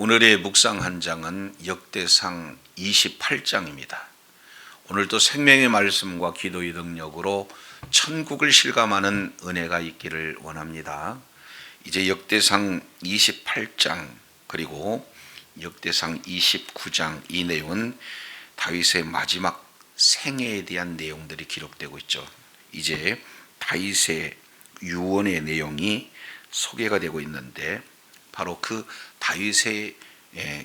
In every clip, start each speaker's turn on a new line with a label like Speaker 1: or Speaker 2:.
Speaker 1: 오늘의 묵상 한 장은 역대상 28장입니다. 오늘도 생명의 말씀과 기도의 능력으로 천국을 실감하는 은혜가 있기를 원합니다. 이제 역대상 28장 그리고 역대상 29장 이 내용은 다윗의 마지막 생애에 대한 내용들이 기록되고 있죠. 이제 다윗의 유언의 내용이 소개가 되고 있는데 바로 그 다윗의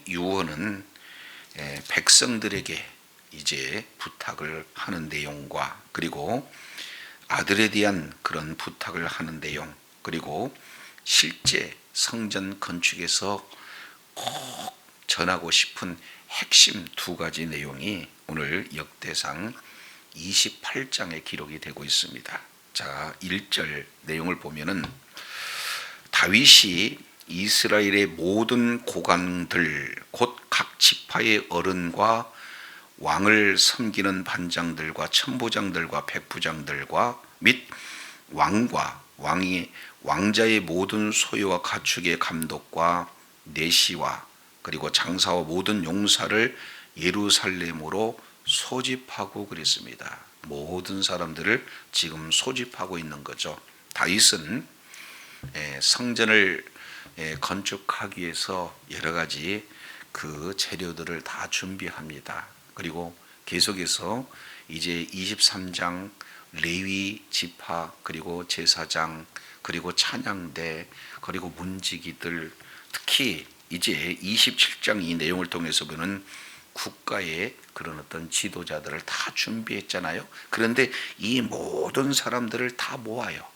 Speaker 1: 유언은 백성들에게 이제 부탁을 하는 내용과 그리고 아들에 대한 그런 부탁을 하는 내용 그리고 실제 성전 건축에서 꼭 전하고 싶은 핵심 두 가지 내용이 오늘 역대상 28장에 기록이 되고 있습니다. 자, 1절 내용을 보면은 다윗이 이스라엘의 모든 고관들 곧 각 지파의 어른과 왕을 섬기는 반장들과 천부장들과 백부장들과 및 왕자의 모든 소유와 가축의 감독과 내시와 그리고 장사와 모든 용사를 예루살렘으로 소집하고 그랬습니다. 모든 사람들을 지금 소집하고 있는 거죠. 다윗은 성전을 건축하기 위해서 여러 가지 그 재료들을 다 준비합니다. 그리고 계속해서 이제 23장 레위 지파 그리고 제사장 그리고 찬양대 그리고 문지기들 특히 이제 27장 이 내용을 통해서 보는 국가의 그런 어떤 지도자들을 다 준비했잖아요. 그런데 이 모든 사람들을 다 모아요.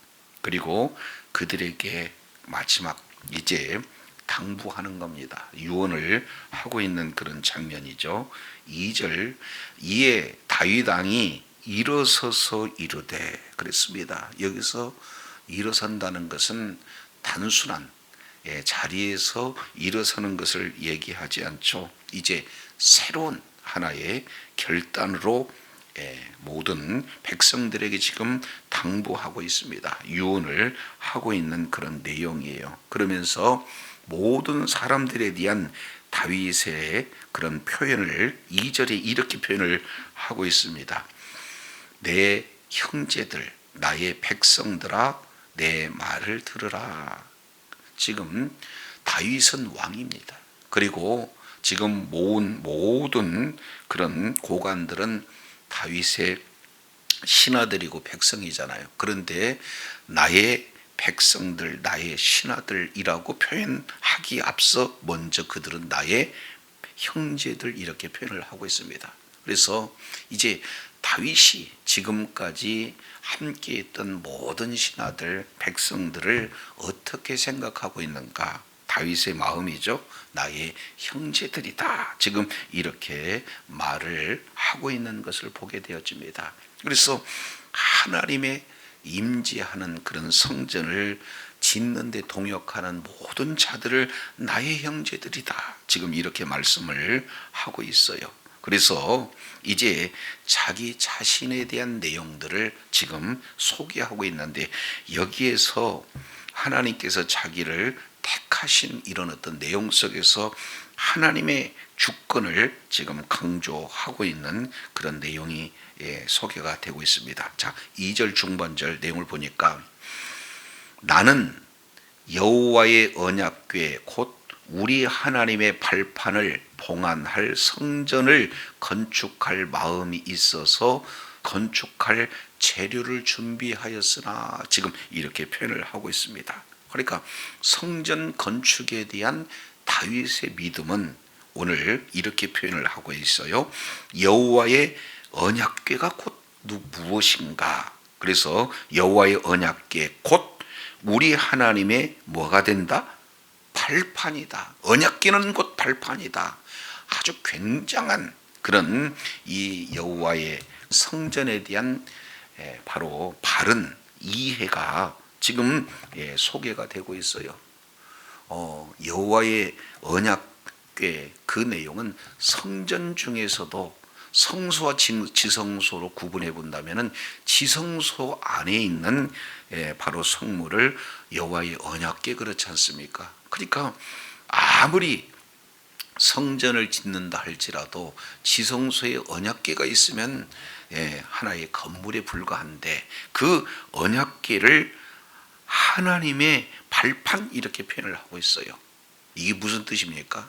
Speaker 1: 그리고 그들에게 마지막 이제 당부하는 겁니다. 유언을 하고 있는 그런 장면이죠. 2절 이에 다윗 왕이 일어서서 이르되 그랬습니다. 여기서 일어선다는 것은 단순한 자리에서 일어서는 것을 얘기하지 않죠. 이제 새로운 하나의 결단으로 모든 백성들에게 지금 당부하고 있습니다. 유언을 하고 있는 그런 내용이에요. 그러면서 모든 사람들에 대한 다윗의 그런 표현을 2절에 이렇게 표현을 하고 있습니다. 내 형제들 나의 백성들아 내 말을 들으라. 지금 다윗은 왕입니다. 그리고 지금 모은 모든 그런 고관들은 다윗의 신하들이고 백성이잖아요. 그런데 나의 백성들, 나의 신하들이라고 표현하기 앞서 먼저 그들은 나의 형제들 이렇게 표현을 하고 있습니다. 그래서 이제 다윗이 지금까지 함께했던 모든 신하들, 백성들을 어떻게 생각하고 있는가? 다윗의 마음이죠. 나의 형제들이다. 지금 이렇게 말을 하고 있는 것을 보게 되어집니다. 그래서 하나님의 임재하는 그런 성전을 짓는 데 동역하는 모든 자들을 나의 형제들이다. 지금 이렇게 말씀을 하고 있어요. 그래서 이제 자기 자신에 대한 내용들을 지금 소개하고 있는데 여기에서 하나님께서 자기를 택하신 이런 어떤 내용 속에서 하나님의 주권을 지금 강조하고 있는 그런 내용이 소개가 되고 있습니다. 자, 2절 중반절 내용을 보니까 나는 여호와의 언약궤 곧 우리 하나님의 발판을 봉안할 성전을 건축할 마음이 있어서 건축할 재료를 준비하였으나 지금 이렇게 표현을 하고 있습니다. 그러니까 성전 건축에 대한 다윗의 믿음은 오늘 이렇게 표현을 하고 있어요. 여호와의 언약궤가 곧 무엇인가? 그래서 여호와의 언약궤 곧 우리 하나님의 뭐가 된다? 발판이다. 언약궤는 곧 발판이다. 아주 굉장한 그런 이 여호와의 성전에 대한 바로 바른 이해가 지금 소개가 되고 있어요. 여호와의 언약궤 그 내용은 성전 중에서도 성소와 지성소로 구분해 본다면은 지성소 안에 있는 바로 성물을 여호와의 언약궤 그렇지 않습니까? 그러니까 아무리 성전을 짓는다 할지라도 지성소에 언약궤가 있으면 하나의 건물에 불과한데, 그 언약궤를 하나님의 발판 이렇게 표현을 하고 있어요. 이게 무슨 뜻입니까?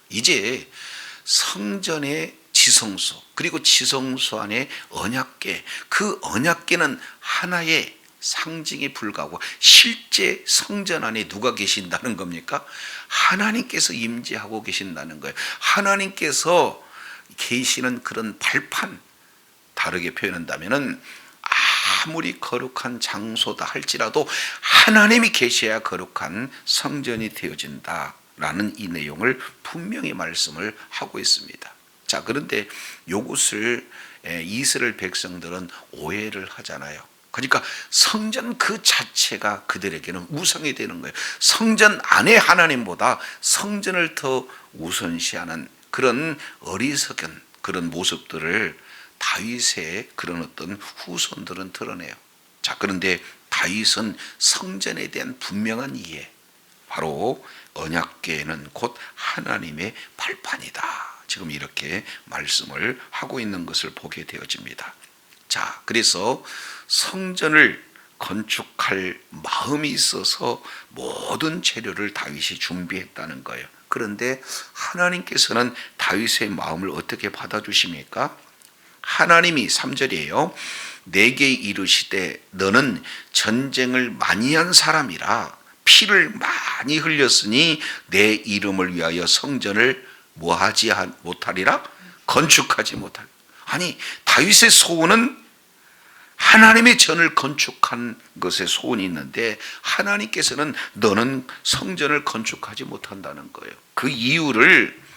Speaker 1: 이제 성전의 지성소, 그리고 지성소 안에 언약궤, 그 언약궤는 하나의 상징에 불과하고, 실제 성전 안에 누가 계신다는 겁니까? 하나님께서 임재하고 계신다는 거예요. 하나님께서 계시는 그런 발판, 다르게 표현한다면은 아무리 거룩한 장소다 할지라도 하나님이 계셔야 거룩한 성전이 되어진다라는 이 내용을 분명히 말씀을 하고 있습니다. 자, 그런데 이것을 이스라엘 백성들은 오해를 하잖아요. 그러니까 성전 그 자체가 그들에게는 우상이 되는 거예요. 성전 안에 하나님보다 성전을 더 우선시하는 그런 어리석은 그런 모습들을 다윗의 그런 어떤 후손들은 드러내요. 자, 그런데 다윗은 성전에 대한 분명한 이해, 바로 언약궤는 곧 하나님의 발판이다, 지금 이렇게 말씀을 하고 있는 것을 보게 되어집니다. 자, 그래서 성전을 건축할 마음이 있어서 모든 재료를 다윗이 준비했다는 거예요. 그런데 하나님께서는 다윗의 마음을 어떻게 받아주십니까? 하나님이 3절이에요. 내게 이르시되 너는 전쟁을 많이 한 사람이라 피를 많이 흘렸으니 내 이름을 위하여 성전을 뭐하지 못하리라? 건축하지 못하리라. 아니, 다윗의 소원은 하나님의 전을 건축한 것에 소원이 있는데 하나님께서는 너는 성전을 건축하지 못한다는 거예요. 그 이유를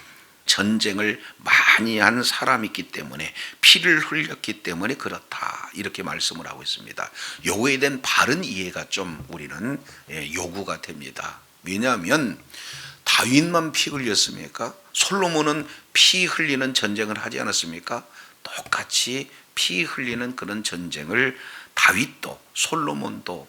Speaker 1: 전쟁을 많이 한 사람이기 때문에, 피를 흘렸기 때문에 그렇다, 이렇게 말씀을 하고 있습니다. 요거에 대한 바른 이해가 좀 우리는 요구가 됩니다. 왜냐하면 다윗만 피 흘렸습니까? 솔로몬은 피 흘리는 전쟁을 하지 않았습니까? 똑같이 피 흘리는 그런 전쟁을 다윗도 솔로몬도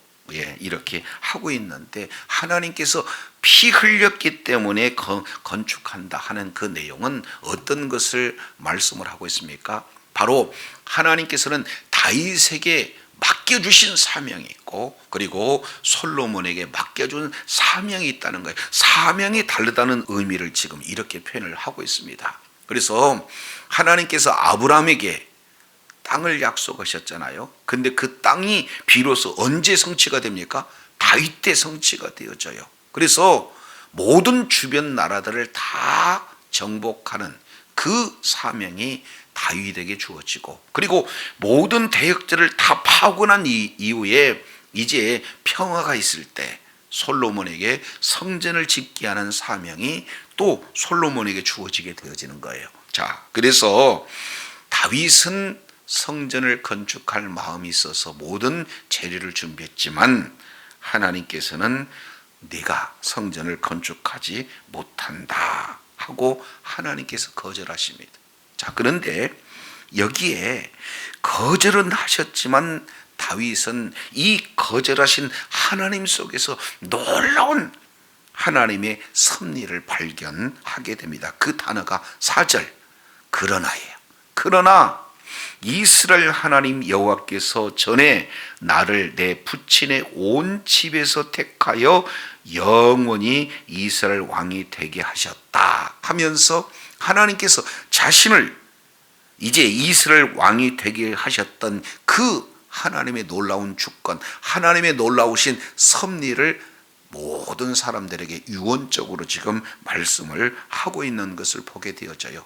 Speaker 1: 이렇게 하고 있는데, 하나님께서 피 흘렸기 때문에 건축한다 하는 그 내용은 어떤 것을 말씀을 하고 있습니까? 바로 하나님께서는 다윗에게 맡겨주신 사명이 있고, 그리고 솔로몬에게 맡겨준 사명이 있다는 거예요. 사명이 다르다는 의미를 지금 이렇게 표현을 하고 있습니다. 그래서 하나님께서 아브라함에게 땅을 약속하셨잖아요. 근데 그 땅이 비로소 언제 성취가 됩니까? 다윗 때 성취가 되어져요. 그래서 모든 주변 나라들을 다 정복하는 그 사명이 다윗에게 주어지고, 그리고 모든 대역들을 다 파고난 이후에 이제 평화가 있을 때 솔로몬에게 성전을 짓게 하는 사명이 또 솔로몬에게 주어지게 되어지는 거예요. 자, 그래서 다윗은 성전을 건축할 마음이 있어서 모든 재료를 준비했지만 하나님께서는 네가 성전을 건축하지 못한다 하고 하나님께서 거절하십니다. 자, 그런데 여기에 거절은 하셨지만 다윗은 이 거절하신 하나님 속에서 놀라운 하나님의 섭리를 발견하게 됩니다. 그 단어가 4절 그러나예요. 그러나 이스라엘 하나님 여호와께서 전에 나를 내 부친의 온 집에서 택하여 영원히 이스라엘 왕이 되게 하셨다 하면서 하나님께서 자신을 이제 이스라엘 왕이 되게 하셨던 그 하나님의 놀라운 주권, 하나님의 놀라우신 섭리를 모든 사람들에게 유언적으로 지금 말씀을 하고 있는 것을 보게 되어져요.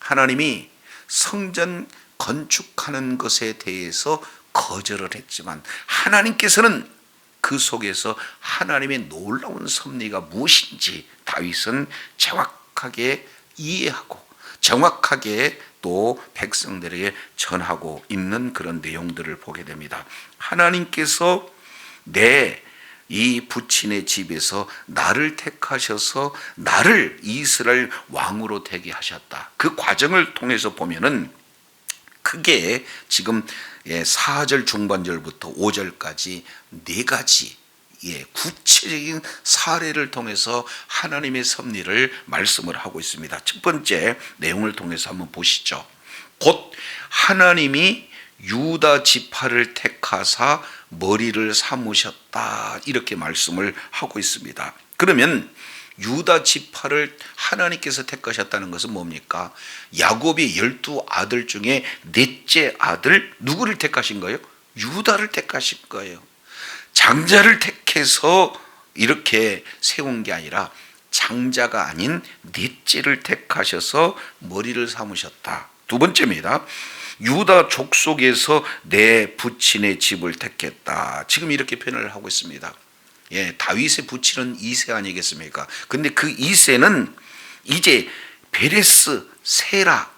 Speaker 1: 하나님이 성전 건축하는 것에 대해서 거절을 했지만 하나님께서는 그 속에서 하나님의 놀라운 섭리가 무엇인지 다윗은 정확하게 이해하고 정확하게 또 백성들에게 전하고 있는 그런 내용들을 보게 됩니다. 하나님께서 내 이 부친의 집에서 나를 택하셔서 나를 이스라엘 왕으로 되게 하셨다. 그 과정을 통해서 보면은 크게 지금 4절 중반절부터 5절까지 네 가지 구체적인 사례를 통해서 하나님의 섭리를 말씀을 하고 있습니다. 첫 번째 내용을 통해서 한번 보시죠. 곧 하나님이 유다 지파를 택하사 머리를 삼으셨다, 이렇게 말씀을 하고 있습니다. 그러면 유다 지파를 하나님께서 택하셨다는 것은 뭡니까? 야곱의 12 아들 중에 넷째 아들 누구를 택하신 거예요? 유다를 택하신 거예요. 장자를 택해서 이렇게 세운 게 아니라 장자가 아닌 넷째를 택하셔서 머리를 삼으셨다. 두 번째입니다. 유다 족속에서 내 부친의 집을 택했다. 지금 이렇게 표현을 하고 있습니다. 다윗의 부친은 이세 아니겠습니까? 근데 그 이세는 이제 베레스, 세라.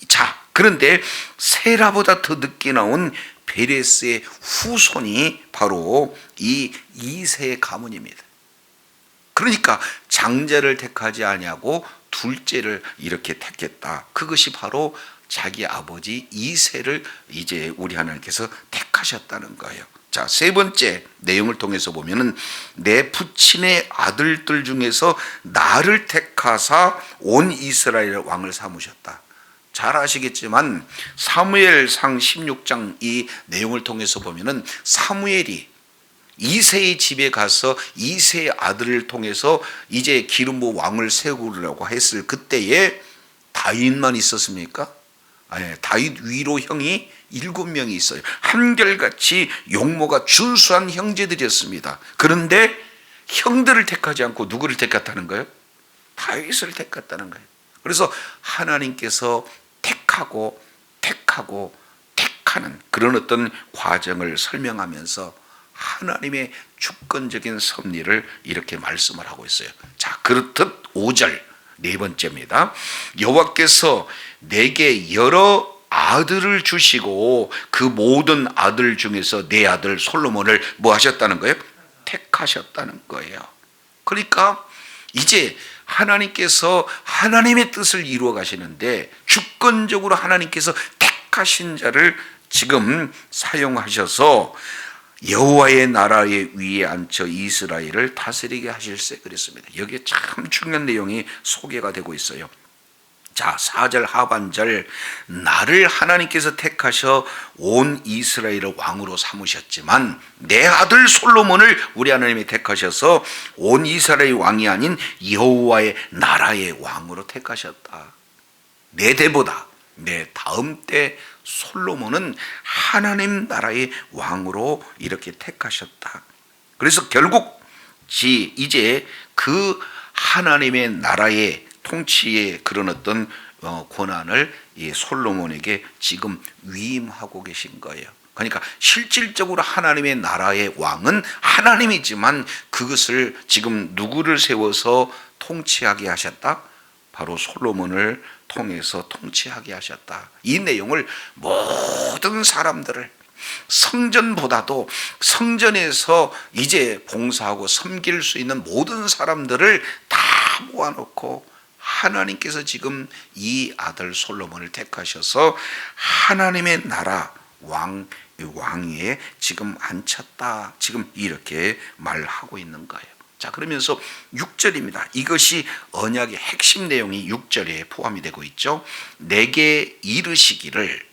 Speaker 1: 자, 그런데 세라보다 더 늦게 나온 베레스의 후손이 바로 이 이세의 가문입니다. 그러니까 장자를 택하지 아니하고 둘째를 이렇게 택했다. 그것이 바로 자기 아버지 이세를 이제 우리 하나님께서 택하셨다는 거예요. 자, 세 번째 내용을 통해서 보면은 내 부친의 아들들 중에서 나를 택하사 온 이스라엘 왕을 삼으셨다. 잘 아시겠지만 사무엘상 16장 이 내용을 통해서 보면은 사무엘이 이새의 집에 가서 이새의 아들을 통해서 이제 기름 부어 왕을 세우려고 했을 그때에 다윗만 있었습니까? 아니, 다윗 위로 형이 7명이 있어요. 한결같이 용모가 준수한 형제들이었습니다. 그런데 형들을 택하지 않고 누구를 택했다는 거예요? 다윗을 택했다는 거예요. 그래서 하나님께서 택하고 택하는 그런 어떤 과정을 설명하면서 하나님의 주권적인 섭리를 이렇게 말씀을 하고 있어요. 자, 그렇듯 5절 네 번째입니다. 여호와께서 내게 여러 아들을 주시고 그 모든 아들 중에서 내 아들 솔로몬을 뭐 하셨다는 거예요? 택하셨다는 거예요. 그러니까 이제 하나님께서 하나님의 뜻을 이루어 가시는데 주권적으로 하나님께서 택하신 자를 지금 사용하셔서 여호와의 나라의 위에 앉혀 이스라엘을 다스리게 하실세 그랬습니다. 여기에 참 중요한 내용이 소개가 되고 있어요. 자, 4절 하반절 나를 하나님께서 택하셔 온 이스라엘을 왕으로 삼으셨지만 내 아들 솔로몬을 우리 하나님이 택하셔서 온 이스라엘 왕이 아닌 여호와의 나라의 왕으로 택하셨다. 내 대보다 내 다음 때 솔로몬은 하나님 나라의 왕으로 이렇게 택하셨다. 그래서 결국 이제 그 하나님의 나라의 통치의 그런 어떤 권한을 이 솔로몬에게 지금 위임하고 계신 거예요. 그러니까 실질적으로 하나님의 나라의 왕은 하나님이지만 그것을 지금 누구를 세워서 통치하게 하셨다? 바로 솔로몬을 통해서 통치하게 하셨다. 이 내용을 모든 사람들을 성전보다도 성전에서 이제 봉사하고 섬길 수 있는 모든 사람들을 다 모아놓고 하나님께서 지금 이 아들 솔로몬을 택하셔서 하나님의 나라 왕위에 지금 앉혔다. 지금 이렇게 말하고 있는 거예요. 자, 그러면서 6절입니다. 이것이 언약의 핵심 내용이 6절에 포함이 되고 있죠. 내게 이르시기를,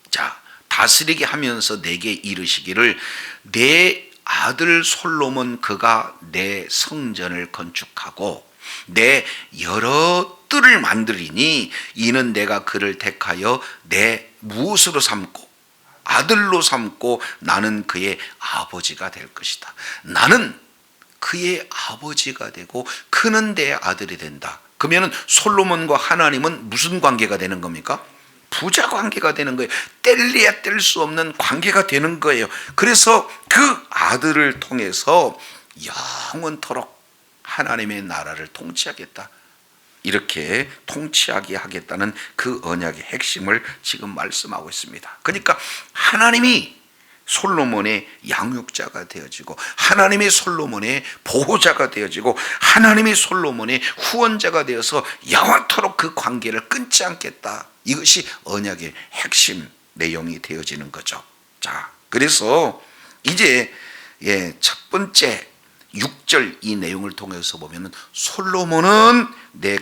Speaker 1: 자, 다스리게 하면서 내게 이르시기를 내 아들 솔로몬 그가 내 성전을 건축하고 내 여러 뜰을 만들이니 이는 내가 그를 택하여 내 무엇으로 삼고 아들로 삼고 나는 그의 아버지가 될 것이다. 나는 그의 아버지가 되고 그는 내 아들이 된다. 그러면 솔로몬과 하나님은 무슨 관계가 되는 겁니까? 부자 관계가 되는 거예요. 뗄래야 뗄 수 없는 관계가 되는 거예요. 그래서 그 아들을 통해서 영원토록 하나님의 나라를 통치하겠다. 이렇게 통치하게 하겠다는 그 언약의 핵심을 지금 말씀하고 있습니다. 그러니까 하나님이 솔로몬의 양육자가 되어지고 하나님의 솔로몬의 보호자가 되어지고 하나님의 솔로몬의 후원자가 되어서 영원토록 그 관계를 끊지 않겠다. 이것이 언약의 핵심 내용이 되어지는 거죠. 자, 그래서 이제 첫 번째 6절 이 내용을 통해서 보면은 솔로몬은 내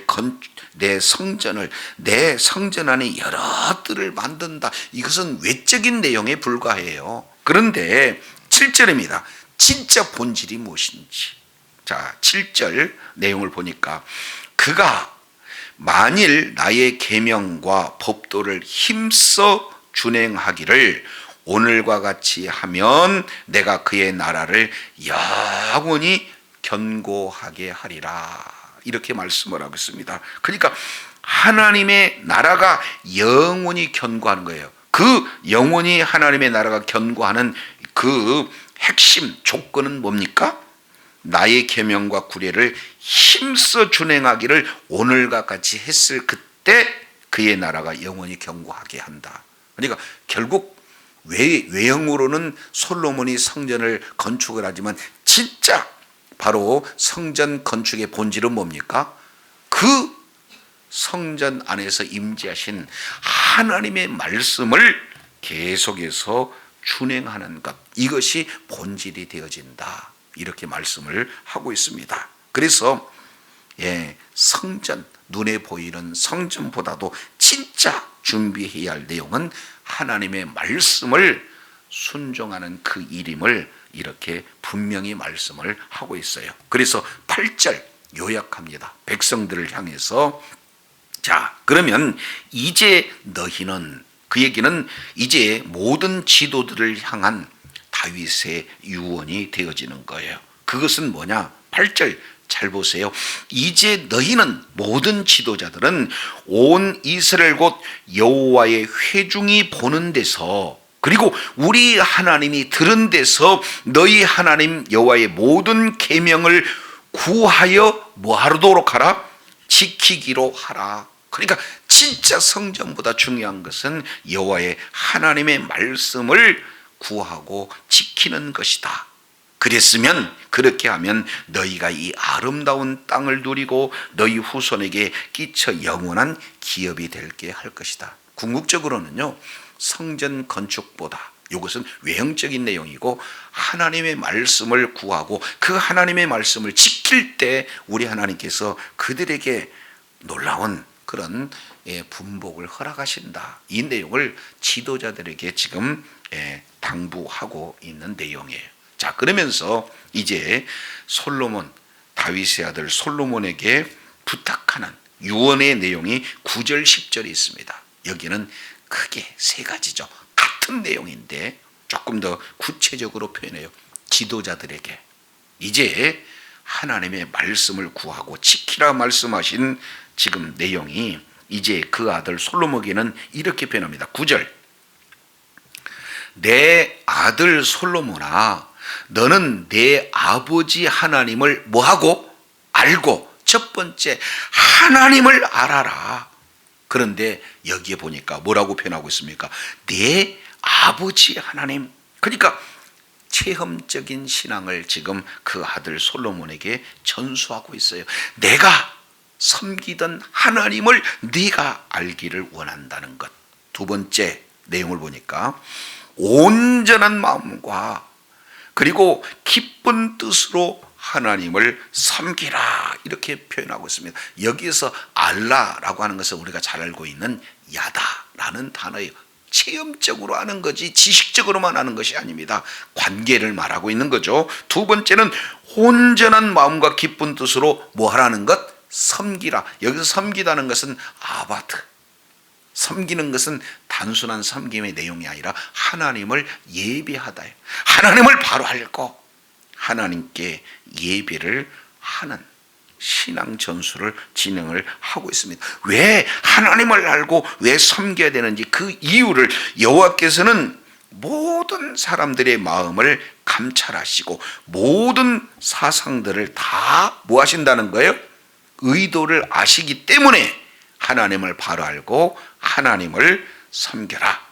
Speaker 1: 성전을 내 성전 안에 여러 뜰을 만든다. 이것은 외적인 내용에 불과해요. 그런데 7절입니다. 진짜 본질이 무엇인지. 자, 7절 내용을 보니까 그가 만일 나의 계명과 법도를 힘써 준행하기를 오늘과 같이 하면 내가 그의 나라를 영원히 견고하게 하리라. 이렇게 말씀을 하고 있습니다. 그러니까 하나님의 나라가 영원히 견고하는 거예요. 그 영원히 하나님의 나라가 견고하는 그 핵심 조건은 뭡니까? 나의 계명과 구례를 힘써 준행하기를 오늘과 같이 했을 그때 그의 나라가 영원히 견고하게 한다. 그러니까 결국 외형으로는 솔로몬이 성전을 건축을 하지만 진짜 바로 성전 건축의 본질은 뭡니까? 그 성전 안에서 임재하신 하나님의 말씀을 계속해서 준행하는 것, 이것이 본질이 되어진다. 이렇게 말씀을 하고 있습니다. 그래서 성전, 눈에 보이는 성전보다도 진짜 준비해야 할 내용은 하나님의 말씀을 순종하는 그 일임을 이렇게 분명히 말씀을 하고 있어요. 그래서 8절 요약합니다. 백성들을 향해서 자, 그러면 이제 너희는, 그 얘기는 이제 모든 지도들을 향한 다윗의 유언이 되어지는 거예요. 그것은 뭐냐? 8절 잘 보세요. 이제 너희는, 모든 지도자들은 온 이스라엘 곧 여호와의 회중이 보는 데서, 그리고 우리 하나님이 들은 데서 너희 하나님 여호와의 모든 계명을 구하여 뭐하도록 하라? 지키기로 하라. 그러니까 진짜 성전보다 중요한 것은 여호와의 하나님의 말씀을 구하고 지키는 것이다. 그랬으면, 그렇게 하면 너희가 이 아름다운 땅을 누리고 너희 후손에게 끼쳐 영원한 기업이 되게 할 것이다. 궁극적으로는요, 성전 건축보다 이것은 외형적인 내용이고 하나님의 말씀을 구하고 그 하나님의 말씀을 지킬 때 우리 하나님께서 그들에게 놀라운 그런 분복을 허락하신다. 이 내용을 지도자들에게 지금 당부하고 있는 내용이에요. 자, 그러면서 이제 솔로몬, 다윗의 아들 솔로몬에게 부탁하는 유언의 내용이 9절 10절에 있습니다. 여기는 크게 세 가지죠. 같은 내용인데 조금 더 구체적으로 표현해요. 지도자들에게 이제 하나님의 말씀을 구하고 지키라 말씀하신 지금 내용이 이제 그 아들 솔로몬에게는 이렇게 표현합니다. 9절 내 아들 솔로몬아, 너는 내 아버지 하나님을 뭐하고? 알고. 첫 번째 하나님을 알아라. 그런데 여기에 보니까 뭐라고 표현하고 있습니까? 내 아버지 하나님. 그러니까 체험적인 신앙을 지금 그 아들 솔로몬에게 전수하고 있어요. 내가 섬기던 하나님을 네가 알기를 원한다는 것. 두 번째 내용을 보니까 온전한 마음과 그리고 기쁜 뜻으로 하나님을 섬기라, 이렇게 표현하고 있습니다. 여기에서 알라라고 하는 것은 우리가 잘 알고 있는 야다라는 단어예요. 체험적으로 아는 거지 지식적으로만 아는 것이 아닙니다. 관계를 말하고 있는 거죠. 두 번째는 온전한 마음과 기쁜 뜻으로 뭐 하라는 것? 섬기라. 여기서 섬기다는 것은 아바드, 섬기는 것은 단순한 섬김의 내용이 아니라 하나님을 예배하다. 하나님을 바로 알고 하나님께 예배를 하는 신앙 전수를 진행을 하고 있습니다. 왜 하나님을 알고 왜 섬겨야 되는지 그 이유를 여호와께서는 모든 사람들의 마음을 감찰하시고 모든 사상들을 다 뭐 하신다는 거예요? 의도를 아시기 때문에 하나님을 바로 알고 하나님을 섬겨라.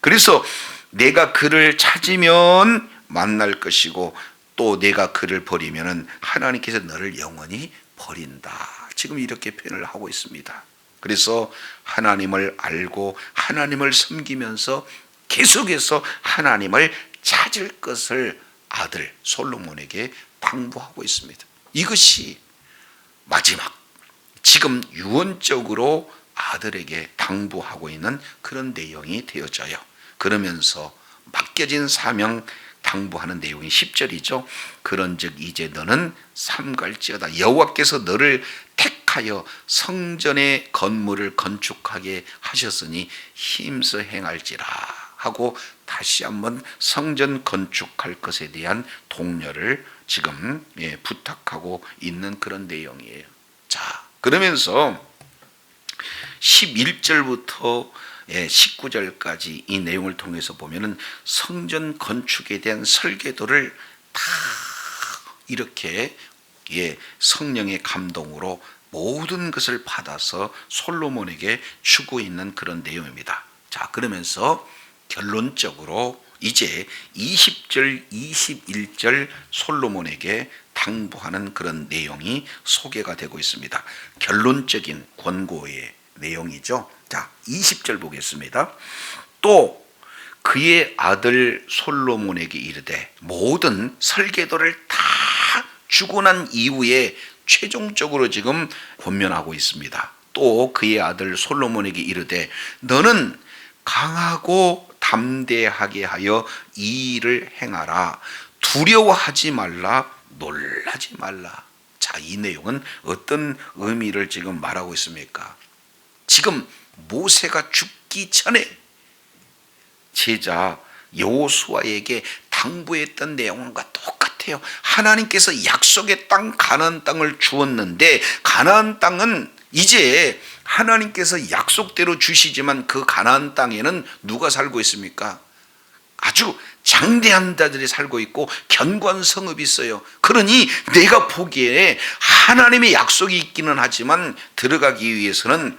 Speaker 1: 그래서 내가 그를 찾으면 만날 것이고 또 내가 그를 버리면 하나님께서 너를 영원히 버린다. 지금 이렇게 표현을 하고 있습니다. 그래서 하나님을 알고 하나님을 섬기면서 계속해서 하나님을 찾을 것을 아들 솔로몬에게 당부하고 있습니다. 이것이 마지막, 지금 유언적으로 아들에게 당부하고 있는 그런 내용이 되어져요. 그러면서 맡겨진 사명 당부하는 내용이 10절이죠. 그런즉 이제 너는 삼갈지어다. 여호와께서 너를 택하여 성전의 건물을 건축하게 하셨으니 힘써 행할지라 하고 다시 한번 성전 건축할 것에 대한 독려를 지금 부탁하고 있는 그런 내용이에요. 자, 그러면서 11절부터 19절까지 이 내용을 통해서 보면은 성전 건축에 대한 설계도를 다 이렇게 성령의 감동으로 모든 것을 받아서 솔로몬에게 주고 있는 그런 내용입니다. 자, 그러면서 결론적으로 이제 20절, 21절 솔로몬에게 당부하는 그런 내용이 소개가 되고 있습니다. 결론적인 권고의 내용이죠. 자, 20절 보겠습니다. 또 그의 아들 솔로몬에게 이르되, 모든 설계도를 다 주고 난 이후에 최종적으로 지금 권면하고 있습니다. 또 그의 아들 솔로몬에게 이르되, 너는 강하고 담대하게 하여 이 일을 행하라. 두려워하지 말라, 놀라지 말라. 자, 이 내용은 어떤 의미를 지금 말하고 있습니까? 지금 모세가 죽기 전에 제자 여호수아에게 당부했던 내용과 똑같아요. 하나님께서 약속의 땅 가나안 땅을 주었는데, 가나안 땅은 이제 하나님께서 약속대로 주시지만 그 가나안 땅에는 누가 살고 있습니까? 아주 장대한 자들이 살고 있고 견고한 성읍이 있어요. 그러니 내가 보기에 하나님의 약속이 있기는 하지만 들어가기 위해서는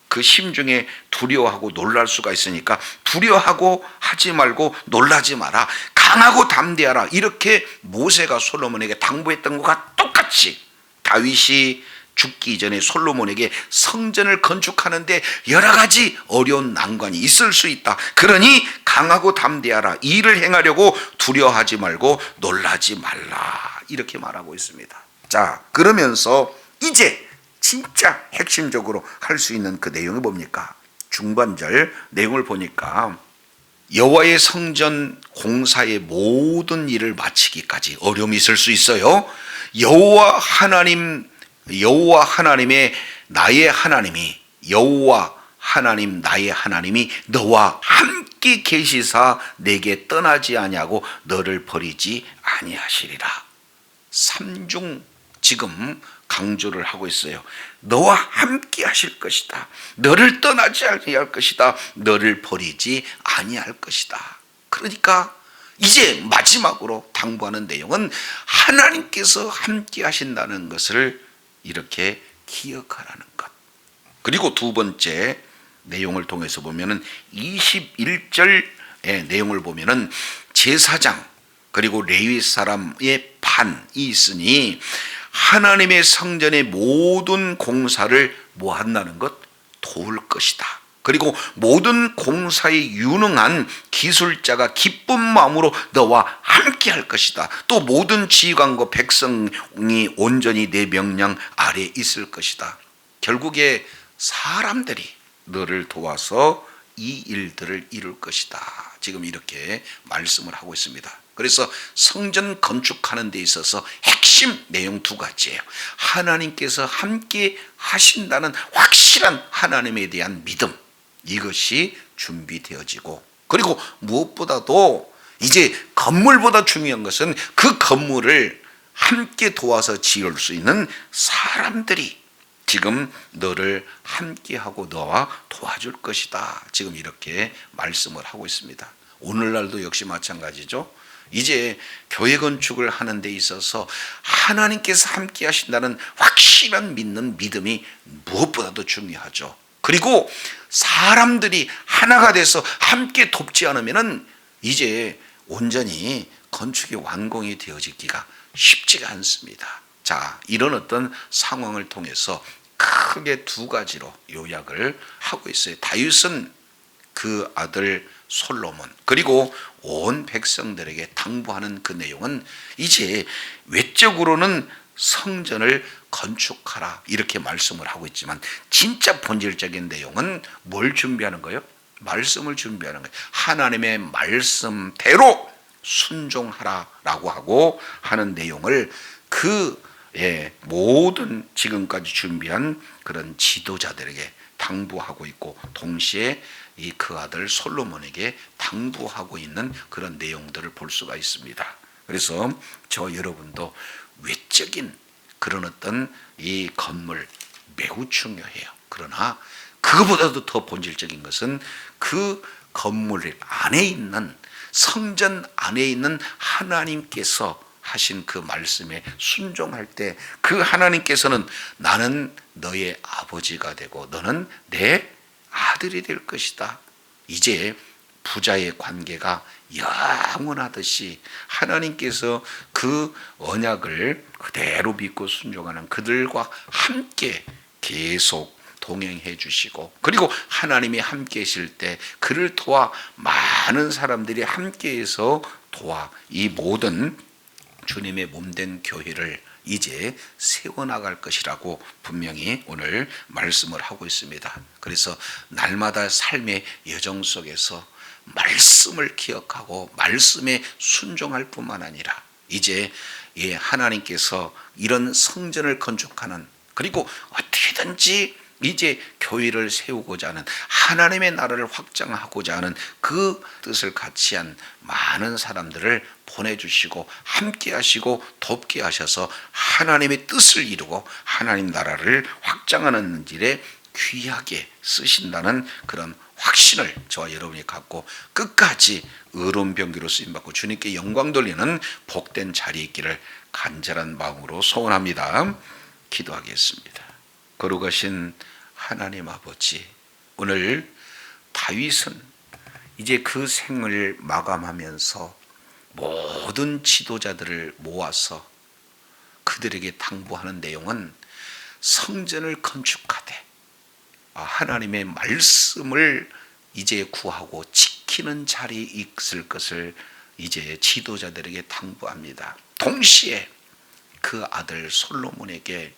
Speaker 1: 그 심중에 두려워하고 놀랄 수가 있으니까 두려워하고 하지 말고 놀라지 마라. 강하고 담대하라. 이렇게 모세가 솔로몬에게 당부했던 것과 똑같이 다윗이 죽기 전에 솔로몬에게 성전을 건축하는데 여러 가지 어려운 난관이 있을 수 있다. 그러니 강하고 담대하라. 이 일을 행하려고 두려워하지 말고 놀라지 말라. 이렇게 말하고 있습니다. 자, 그러면서 이제 진짜 핵심적으로 할 수 있는 그 내용이 뭡니까? 중반절 내용을 보니까 여호와의 성전 공사의 모든 일을 마치기까지 어려움이 있을 수 있어요. 여호와 하나님의 나의 하나님이, 여호와 하나님 나의 하나님이 너와 함께 계시사 내게 떠나지 아니하고 너를 버리지 아니하시리라. 삼중 지금 강조를 하고 있어요. 너와 함께 하실 것이다. 너를 떠나지 아니할 것이다. 너를 버리지 아니할 것이다. 그러니까 이제 마지막으로 당부하는 내용은 하나님께서 함께 하신다는 것을 이렇게 기억하라는 것. 그리고 두 번째 내용을 통해서 보면은 21절의 내용을 보면은 제사장 그리고 레위 사람의 판이 있으니 하나님의 성전의 모든 공사를 뭐 한다는 것? 도울 것이다. 그리고 모든 공사에 유능한 기술자가 기쁜 마음으로 너와 함께 할 것이다. 또 모든 지휘관과 백성이 온전히 내 명령 아래 있을 것이다. 결국에 사람들이 너를 도와서 이 일들을 이룰 것이다. 지금 이렇게 말씀을 하고 있습니다. 그래서 성전 건축하는 데 있어서 핵심 내용 두 가지예요. 하나님께서 함께 하신다는 확실한 하나님에 대한 믿음, 이것이 준비되어지고, 그리고 무엇보다도 이제 건물보다 중요한 것은 그 건물을 함께 도와서 지을 수 있는 사람들이 지금 너를 함께하고 너와 도와줄 것이다. 지금 이렇게 말씀을 하고 있습니다. 오늘날도 역시 마찬가지죠. 이제 교회 건축을 하는 데 있어서 하나님께서 함께 하신다는 확실한 믿는 믿음이 무엇보다도 중요하죠. 그리고 사람들이 하나가 돼서 함께 돕지 않으면 이제 온전히 건축이 완공이 되어지기가 쉽지가 않습니다. 자, 이런 어떤 상황을 통해서 크게 두 가지로 요약을 하고 있어요. 다윗은 그 아들 솔로몬 그리고 온 백성들에게 당부하는 그 내용은 이제 외적으로는 성전을 건축하라 이렇게 말씀을 하고 있지만 진짜 본질적인 내용은 뭘 준비하는 거예요? 말씀을 준비하는 거예요. 하나님의 말씀대로 순종하라라고 하고 하는 내용을 모든 지금까지 준비한 그런 지도자들에게 당부하고 있고 동시에 그 아들 솔로몬에게 당부하고 있는 그런 내용들을 볼 수가 있습니다. 그래서 저 여러분도 외적인 그런 어떤 이 건물 매우 중요해요. 그러나 그거보다도 더 본질적인 것은 그 건물 안에 있는 성전 안에 있는 하나님께서 하신 그 말씀에 순종할 때 그 하나님께서는 나는 너의 아버지가 되고 너는 내 아들이 될 것이다. 이제 부자의 관계가 영원하듯이 하나님께서 그 언약을 그대로 믿고 순종하는 그들과 함께 계속 동행해 주시고 그리고 하나님이 함께 계실 때 그를 도와 많은 사람들이 함께해서 도와 이 모든 주님의 몸된 교회를 이제 세워나갈 것이라고 분명히 오늘 말씀을 하고 있습니다. 그래서 날마다 삶의 여정 속에서 말씀을 기억하고 말씀에 순종할 뿐만 아니라 이제 하나님께서 이런 성전을 건축하는 그리고 어떻게든지 이제 교회를 세우고자 하는 하나님의 나라를 확장하고자 하는 그 뜻을 같이 한 많은 사람들을 보내주시고 함께 하시고 돕게 하셔서 하나님의 뜻을 이루고 하나님 나라를 확장하는 일에 귀하게 쓰신다는 그런 확신을 저와 여러분이 갖고 끝까지 의로운 병기로 쓰임받고 주님께 영광 돌리는 복된 자리에 있기를 간절한 마음으로 소원합니다. 기도하겠습니다. 거룩하신 하나님 아버지, 오늘 다윗은 이제 그 생을 마감하면서 모든 지도자들을 모아서 그들에게 당부하는 내용은 성전을 건축하되 하나님의 말씀을 이제 구하고 지키는 자리에 있을 것을 이제 지도자들에게 당부합니다. 동시에 그 아들 솔로몬에게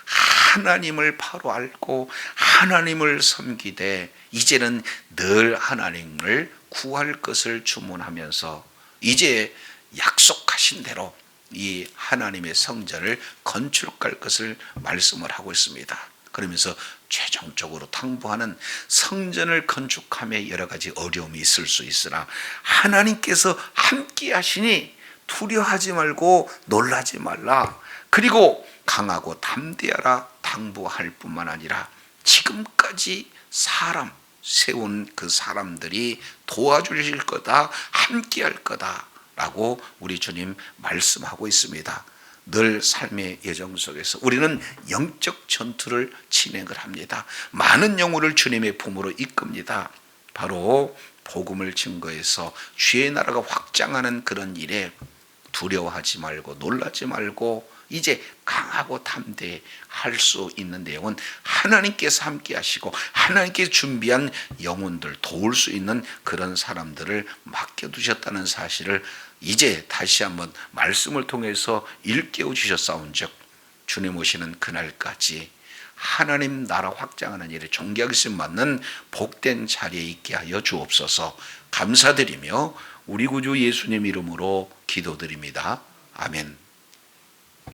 Speaker 1: 하나님을 바로 알고 하나님을 섬기되 이제는 늘 하나님을 구할 것을 주문하면서 이제 약속하신 대로 이 하나님의 성전을 건축할 것을 말씀을 하고 있습니다. 그러면서 최종적으로 당부하는 성전을 건축함에 여러 가지 어려움이 있을 수 있으나 하나님께서 함께 하시니 두려워하지 말고 놀라지 말라. 그리고 강하고 담대하라 당부할 뿐만 아니라 지금까지 사람 세운 그 사람들이 도와주실 거다, 함께 할 거다라고 우리 주님 말씀하고 있습니다. 늘 삶의 여정 속에서 우리는 영적 전투를 진행을 합니다. 많은 영혼을 주님의 품으로 이끕니다. 바로 복음을 증거해서 주의 나라가 확장하는 그런 일에 두려워하지 말고 놀라지 말고 이제 강하고 담대할 수 있는 내용은 하나님께서 함께 하시고 하나님께서 준비한 영혼들 도울 수 있는 그런 사람들을 맡겨두셨다는 사실을 이제 다시 한번 말씀을 통해서 일깨워 주셨사온즉 주님 오시는 그날까지 하나님 나라 확장하는 일에 존귀하심 받는 복된 자리에 있게 하여 주옵소서. 감사드리며 우리 구주 예수님 이름으로 기도드립니다. 아멘.